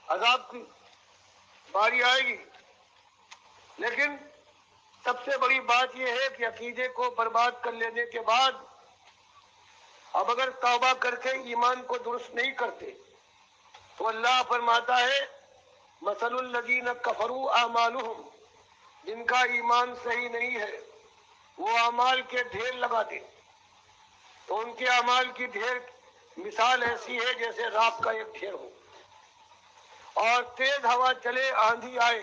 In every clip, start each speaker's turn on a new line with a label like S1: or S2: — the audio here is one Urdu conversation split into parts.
S1: عذاب کی باری آئے گی۔ لیکن سب سے بڑی بات یہ ہے کہ عقیدے کو برباد کر لینے کے بعد اب اگر توبہ کر کے ایمان کو درست نہیں کرتے تو اللہ فرماتا ہے مثل الذین کفروا اعمالهم، جن کا ایمان صحیح نہیں ہے وہ اعمال کے ڈھیر لگاتے تو ان کے اعمال کی ڈھیر مثال ایسی ہے جیسے راکھ کا ایک ڈھیر ہو، اور تیز ہوا چلے، آندھی آئے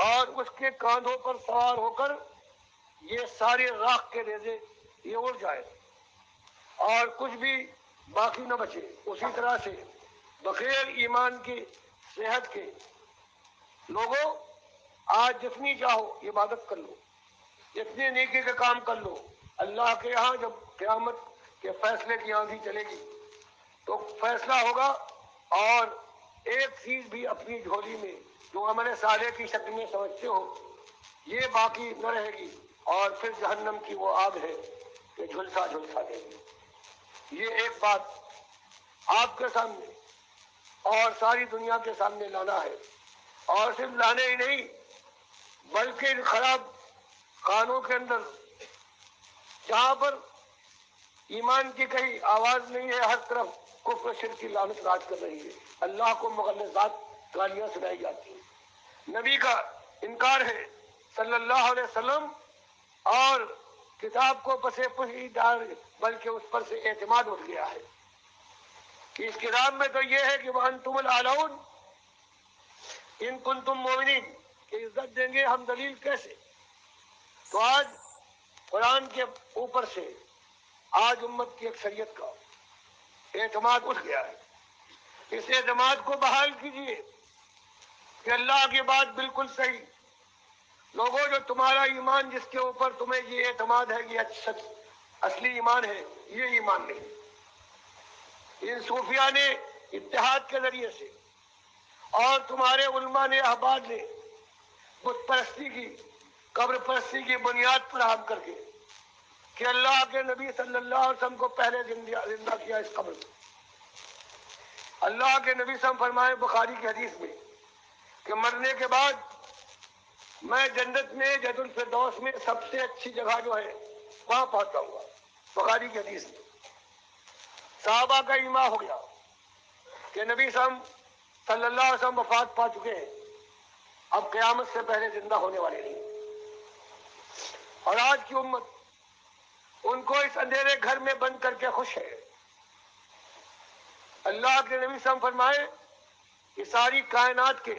S1: اور اس کے کاندھوں پر سوار ہو کر یہ سارے راکھ کے ریزے یہ اڑ جائے اور کچھ بھی باقی نہ بچے۔ اسی طرح سے بغیر ایمان کی صحت کے لوگوں آج جتنی چاہو عبادت کر لو، جتنے نیکی کے کام کر لو، اللہ کے یہاں جب قیامت کے فیصلے کی آندھی چلے گی تو فیصلہ ہوگا اور ایک چیز بھی اپنی جھولی میں جو عمل صالح کی شکل میں سمجھتے ہو یہ باقی نہ رہے گی، اور پھر جہنم کی وہ آگ ہے کہ جھلسا جھلسا دے گی۔ یہ ایک بات آپ کے سامنے اور ساری دنیا کے سامنے لانا ہے، اور صرف لانے ہی نہیں بلکہ ان خراب خانوں کے اندر جہاں پر ایمان کی کہیں آواز نہیں ہے، ہر طرف کفر شرک کی لعنت راج کر رہی ہے، اللہ کو مغلظات گالیاں سنائی جاتی ہیں، نبی کا انکار ہے صلی اللہ علیہ وسلم، اور کتاب کو پسے پشی ڈال بلکہ اس پر سے اعتماد اٹھ گیا ہے کہ اس کتاب میں تو یہ ہے کہ وَأَنْتُمُ الْأَعْلَوْنَ ان کنتم مومنین، کہ عزت دیں گے ہم، دلیل کیسے؟ تو آج قرآن کے اوپر سے آج امت کی اکثریت کا اعتماد اٹھ گیا ہے، اس اعتماد کو بحال کیجیے کہ اللہ کی بات بالکل صحیح۔ لوگوں جو تمہارا ایمان جس کے اوپر تمہیں یہ اعتماد ہے یہ سچ اصلی ایمان ہے، یہ ایمان نہیں۔ ان صوفیاء نے اتحاد کے ذریعے سے اور تمہارے علماء نے احباب نے بت پرستی کی قبر پرستی کی بنیاد فراہم کر کے کہ اللہ کے نبی صلی اللہ علیہ وسلم کو پہلے زندہ کیا اس قبر میں۔ اللہ کے نبی صلی اللہ علیہ وسلم فرمائے بخاری کی حدیث میں کہ مرنے کے بعد میں جنت میں جنت الفردوس میں سب سے اچھی جگہ جو ہے وہاں پہنچا ہوا، بخاری کی حدیث میں۔ صحابہ کا ایما ہو گیا کہ نبی صلی اللہ علیہ وسلم وفات پا چکے ہیں، اب قیامت سے پہلے زندہ ہونے والے نہیں، اور آج کی امت ان کو اس اندھیرے گھر میں بند کر کے خوش ہے۔ اللہ کے نبی صلی اللہ علیہ وسلم فرمائے کہ ساری کائنات کے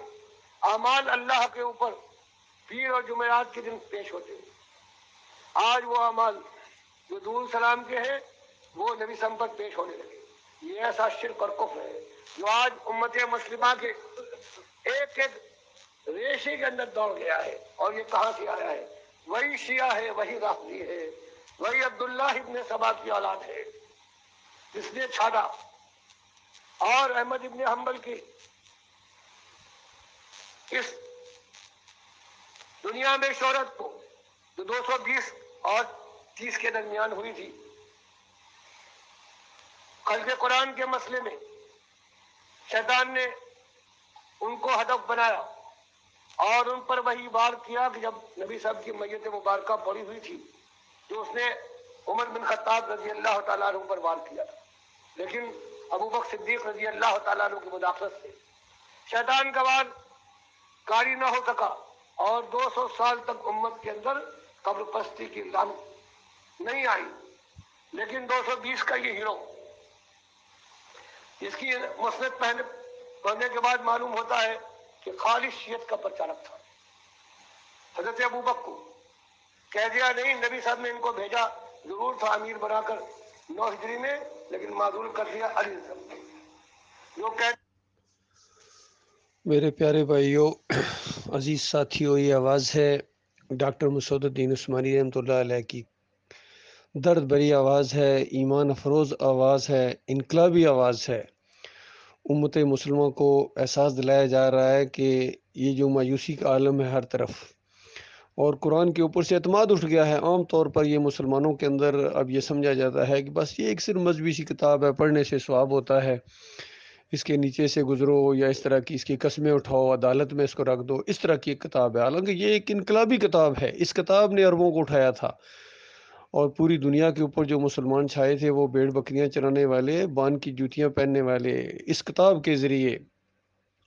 S1: اعمال اللہ کے اوپر پیر اور جمعرات کے دن پیش ہوتے ہیں، آج وہ اعمال جو دور سلام کے ہیں وہ نبی سم پر پیش ہونے لگے۔ یہ ایسا شرک اور کفر ہے جو آج امت مسلمہ کے ایک ایک ریشے کے اندر دوڑ گیا ہے، اور یہ کہاں سے آیا ہے؟ وہی شیعہ ہے، وہی رافضی ہے، وہی عبداللہ ابن سبا کی اولاد ہے جس نے چھاڑا، اور احمد ابن حنبل کی اس دنیا میں شہرت کو جو 220 اور 30 کے درمیان ہوئی تھی خلق قرآن کے مسئلے میں، شیطان نے ان کو ہدف بنایا اور ان پر وہی وار کیا کہ جب نبی صاحب کی میت مبارکہ پڑی ہوئی تھی جو اس نے عمر بن خطاب رضی اللہ تعالیٰ عنہ پر وار کیا تھا، لیکن ابو بکر صدیق رضی اللہ تعالیٰ عنہ کی مداخلت سے شیطان کا وار کاری نہ ہو سکا، اور 200 سال تک امت کے اندر قبر پرستی کی لعنت نہیں آئی۔ لیکن 220 کا یہ ہیرو جس کی مسند پڑھنے کے بعد معلوم ہوتا ہے کہ خالص شیعت کا پرچارک تھا، حضرت ابو بکر کو کہہ دیا نہیں، نبی صاحب نے ان کو بھیجا ضرور تھا امیر بنا کر 9 ہجری میں، لیکن معذول کر دیا علی جو کہتے
S2: میرے پیارے بھائیوں، عزیز ساتھیوں، یہ آواز ہے ڈاکٹر مسعود الدین عثمانی رحمۃ اللہ علیہ کی۔ درد بھری آواز ہے، ایمان افروز آواز ہے، انقلابی آواز ہے۔ امت مسلموں کو احساس دلایا جا رہا ہے کہ یہ جو مایوسی کا عالم ہے ہر طرف، اور قرآن کے اوپر سے اعتماد اٹھ گیا ہے۔ عام طور پر یہ مسلمانوں کے اندر اب یہ سمجھا جاتا ہے کہ بس یہ ایک صرف مذہبی سی کتاب ہے، پڑھنے سے ثواب ہوتا ہے، اس کے نیچے سے گزرو یا اس طرح کی اس کی قسمیں اٹھاؤ، عدالت میں اس کو رکھ دو، اس طرح کی ایک کتاب ہے۔ حالانکہ یہ ایک انقلابی کتاب ہے، اس کتاب نے عربوں کو اٹھایا تھا، اور پوری دنیا کے اوپر جو مسلمان چھائے تھے وہ بھیڑ بکریاں چرانے والے، بان کی جوتیاں پہننے والے، اس کتاب کے ذریعے،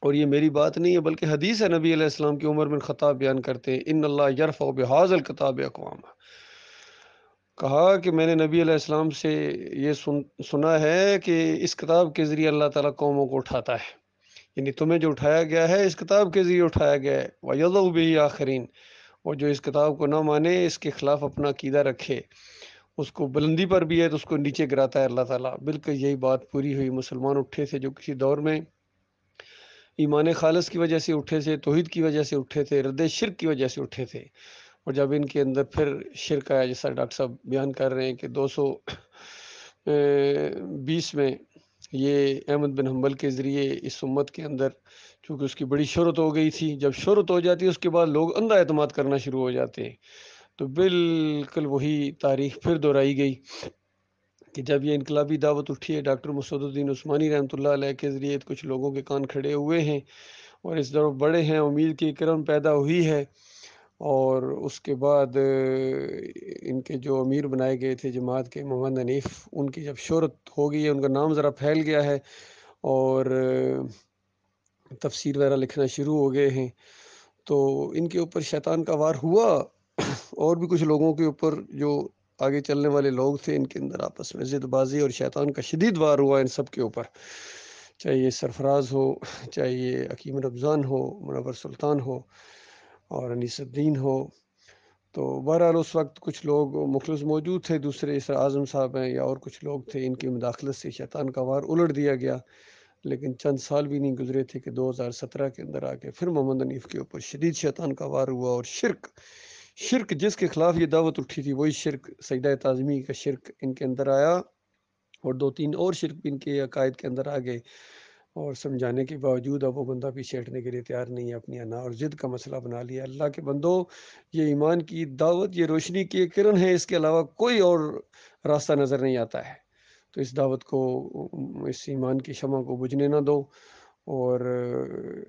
S2: اور یہ میری بات نہیں ہے بلکہ حدیث ہے، نبی علیہ السلام کی عمر بن خطاب بیان کرتے ہیں، ان اللہ یرفع بہذا الکتاب اقوام، کہا کہ میں نے نبی علیہ السلام سے یہ سنا ہے کہ اس کتاب کے ذریعے اللہ تعالیٰ قوموں کو اٹھاتا ہے، یعنی تمہیں جو اٹھایا گیا ہے اس کتاب کے ذریعے اٹھایا گیا ہے، وَيَضَعُ بِهِ آخرین، اور جو اس کتاب کو نہ مانے، اس کے خلاف اپنا عقیدہ رکھے، اس کو بلندی پر بھی ہے تو اس کو نیچے گراتا ہے اللہ تعالیٰ۔ بالکل یہی بات پوری ہوئی، مسلمان اٹھے تھے جو کسی دور میں ایمان خالص کی وجہ سے اٹھے تھے، توحید کی وجہ سے اٹھے تھے، رد شرک کی وجہ سے اٹھے تھے، اور جب ان کے اندر پھر شرک آیا، جیسا ڈاکٹر صاحب بیان کر رہے ہیں کہ 220 میں یہ احمد بن حنبل کے ذریعے اس امت کے اندر، چونکہ اس کی بڑی شہرت ہو گئی تھی، جب شہرت ہو جاتی ہے اس کے بعد لوگ اندھا اعتماد کرنا شروع ہو جاتے ہیں، تو بالکل وہی تاریخ پھر دہرائی گئی کہ جب یہ انقلابی دعوت اٹھی ہے ڈاکٹر مسعود الدین عثمانی رحمۃ اللہ علیہ کے ذریعے، کچھ لوگوں کے کان کھڑے ہوئے ہیں اور اس طرف بڑے ہیں، امید کی کرن پیدا ہوئی ہے، اور اس کے بعد ان کے جو امیر بنائے گئے تھے جماعت کے، محمد حنیف، ان کی جب شہرت ہو گئی ہے، ان کا نام ذرا پھیل گیا ہے اور تفسیر وغیرہ لکھنا شروع ہو گئے ہیں، تو ان کے اوپر شیطان کا وار ہوا، اور بھی کچھ لوگوں کے اوپر جو آگے چلنے والے لوگ تھے، ان کے اندر آپس میں ضد بازی اور شیطان کا شدید وار ہوا ان سب کے اوپر، چاہے یہ سرفراز ہو، چاہے یہ حکیم رمضان ہو، منور سلطان ہو، اور انیس الدین ہو۔ تو بہرحال اس وقت کچھ لوگ مخلص موجود تھے، دوسرے اس اعظم صاحب ہیں یا اور کچھ لوگ تھے، ان کی مداخلت سے شیطان کا وار الٹ دیا گیا، لیکن چند سال بھی نہیں گزرے تھے کہ 2017 کے اندر آ کے پھر محمد حنیف کے اوپر شدید شیطان کا وار ہوا، اور شرک جس کے خلاف یہ دعوت اٹھی تھی، وہی شرک، سجدہ تعظیمی کا شرک ان کے اندر آیا، اور 2-3 اور شرک بھی ان کے عقائد کے اندر آ گئے، اور سمجھانے کے باوجود اب وہ بندہ پیچھے ہٹنے کے لیے تیار نہیں ہے، اپنی انا اور ضد کا مسئلہ بنا لیا۔ اللہ کے بندو، یہ ایمان کی دعوت، یہ روشنی کی ایک کرن ہے، اس کے علاوہ کوئی اور راستہ نظر نہیں آتا ہے، تو اس دعوت کو، اس ایمان کی شمع کو بجھنے نہ دو، اور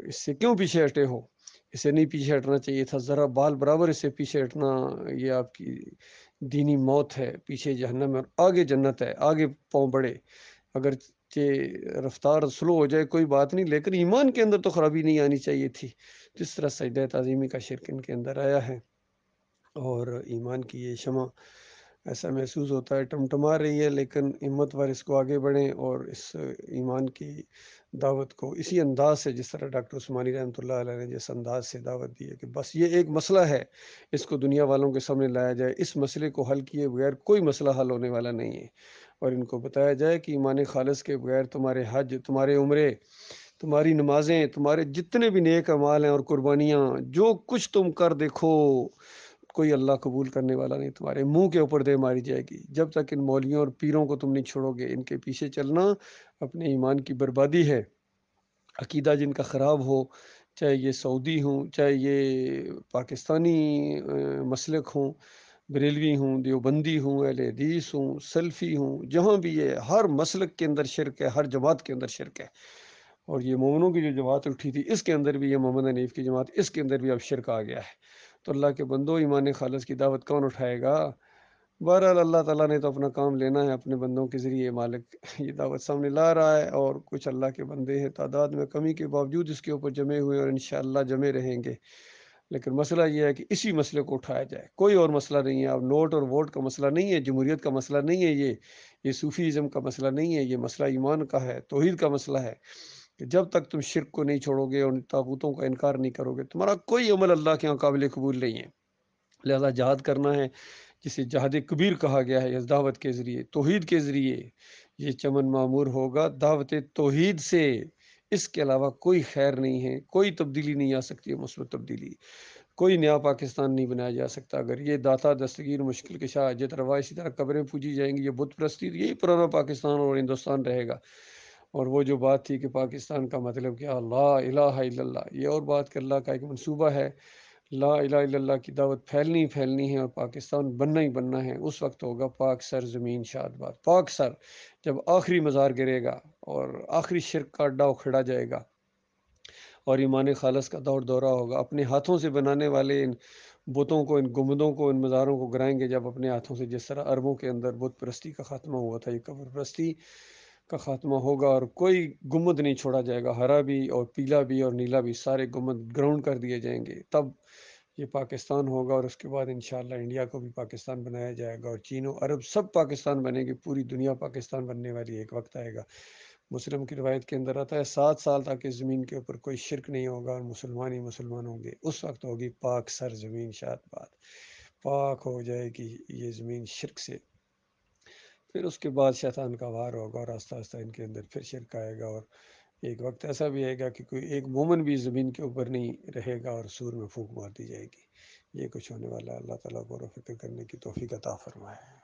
S2: اس سے کیوں پیچھے ہٹے ہو؟ اسے نہیں پیچھے ہٹنا چاہیے تھا، ذرا بال برابر اس سے پیچھے ہٹنا، یہ آپ کی دینی موت ہے، پیچھے جہنم ہے اور آگے جنت ہے، آگے پاؤں بڑھے، اگر رفتار سلو ہو جائے کوئی بات نہیں، لیکن ایمان کے اندر تو خرابی نہیں آنی چاہیے تھی، جس طرح سجدہ تعظیمی کا شرک ان کے اندر آیا ہے، اور ایمان کی یہ شمع ایسا محسوس ہوتا ہے ٹمٹما رہی ہے، لیکن ہمت ور اس کو آگے بڑھیں، اور اس ایمان کی دعوت کو اسی انداز سے، جس طرح ڈاکٹر عثمانی رحمۃ اللہ علیہ نے جس انداز سے دعوت دی ہے کہ بس یہ ایک مسئلہ ہے، اس کو دنیا والوں کے سامنے لایا جائے، اس مسئلے کو حل کیے بغیر کوئی مسئلہ حل ہونے والا نہیں ہے، اور ان کو بتایا جائے کہ ایمان خالص کے بغیر تمہارے حج، تمہارے عمرے، تمہاری نمازیں، تمہارے جتنے بھی نیک اعمال ہیں اور قربانیاں، جو کچھ تم کر دیکھو، کوئی اللہ قبول کرنے والا نہیں، تمہارے منہ کے اوپر دے ماری جائے گی، جب تک ان مولویوں اور پیروں کو تم نہیں چھوڑو گے۔ ان کے پیچھے چلنا اپنے ایمان کی بربادی ہے، عقیدہ جن کا خراب ہو، چاہے یہ سعودی ہوں، چاہے یہ پاکستانی مسلک ہوں، بریلوی ہوں، دیوبندی ہوں، اہل حدیث ہوں، سلفی ہوں، جہاں بھی یہ ہر مسلک کے اندر شرک ہے، ہر جماعت کے اندر شرک ہے، اور یہ مومنوں کی جو جماعت اٹھی تھی اس کے اندر بھی، یہ محمد حنیف کی جماعت، اس کے اندر بھی اب شرک آ گیا ہے، تو اللہ کے بندو، ایمان خالص کی دعوت کون اٹھائے گا؟ بہرحال اللہ تعالیٰ نے تو اپنا کام لینا ہے، اپنے بندوں کے ذریعے مالک یہ دعوت سامنے لا رہا ہے، اور کچھ اللہ کے بندے ہیں تعداد میں کمی کے باوجود اس کے اوپر جمے ہوئے، اور انشاءاللہ جمے رہیں گے، لیکن مسئلہ یہ ہے کہ اسی مسئلے کو اٹھایا جائے، کوئی اور مسئلہ نہیں ہے، اب نوٹ اور ووٹ کا مسئلہ نہیں ہے، جمہوریت کا مسئلہ نہیں ہے، یہ صوفیزم کا مسئلہ نہیں ہے، یہ مسئلہ ایمان کا ہے، توحید کا مسئلہ ہے، کہ جب تک تم شرک کو نہیں چھوڑو گے اور ان طاغوتوں کا انکار نہیں کرو گے، تمہارا کوئی عمل اللہ کے یہاں قابل قبول نہیں ہے، لہذا جہاد کرنا ہے، جسے جہاد کبیر کہا گیا ہے، اس دعوت کے ذریعے، توحید کے ذریعے یہ چمن معمور ہوگا، دعوت توحید سے، اس کے علاوہ کوئی خیر نہیں ہے، کوئی تبدیلی نہیں آ سکتی ہے، مثبت تبدیلی، کوئی نیا پاکستان نہیں بنایا جا سکتا اگر یہ داتا، دستگیر، مشکل کشا، جت روا، اسی طرح قبریں پوجی جائیں گی، یہ بت پرستی، یہی پرانا پاکستان اور ہندوستان رہے گا، اور وہ جو بات تھی کہ پاکستان کا مطلب کیا، لا الہ الا اللہ، یہ اور بات کہ اللہ کا ایک منصوبہ ہے، لا الہ الا اللہ کی دعوت پھیلنی پھیلنی ہے اور پاکستان بننا ہی بننا ہے، اس وقت ہوگا پاک سر زمین شاد باد۔ پاک سر جب آخری مزار گرے گا اور آخری شرک کا اڈا اکھڑا جائے گا اور ایمان خالص کا دور دورہ ہوگا، اپنے ہاتھوں سے بنانے والے ان بتوں کو، ان گنبدوں کو، ان مزاروں کو گرائیں گے جب اپنے ہاتھوں سے، جس طرح عربوں کے اندر بت پرستی کا خاتمہ ہوا تھا، یہ قبر پرستی کا خاتمہ ہوگا اور کوئی گنبد نہیں چھوڑا جائے گا، ہرا بھی اور پیلا بھی اور نیلا بھی، سارے گنبد گراؤنڈ کر دیے جائیں گے، تب یہ پاکستان ہوگا۔ اور اس کے بعد انشاءاللہ انڈیا کو بھی پاکستان بنایا جائے گا اور چین و عرب سب پاکستان بنے گی، پوری دنیا پاکستان بننے والی ایک وقت آئے گا۔ مسلم کی روایت کے اندر آتا ہے 7 سال تک اس زمین کے اوپر کوئی شرک نہیں ہوگا اور مسلمان ہی مسلمان ہوں گے، اس وقت ہوگی پاک سر زمین شاد باد، پاک ہو جائے گی یہ زمین شرک سے۔ پھر اس کے بعد شیطان کا وار ہوگا اور آہستہ آہستہ ان کے اندر پھر شرک آئے گا، اور ایک وقت ایسا بھی آئے گا کہ کوئی ایک مومن بھی زمین کے اوپر نہیں رہے گا اور سور میں پھونک مار دی جائے گی۔ یہ کچھ ہونے والا ہے، اللہ تعالیٰ غور و فکر کرنے کی توفیق عطا فرمائے۔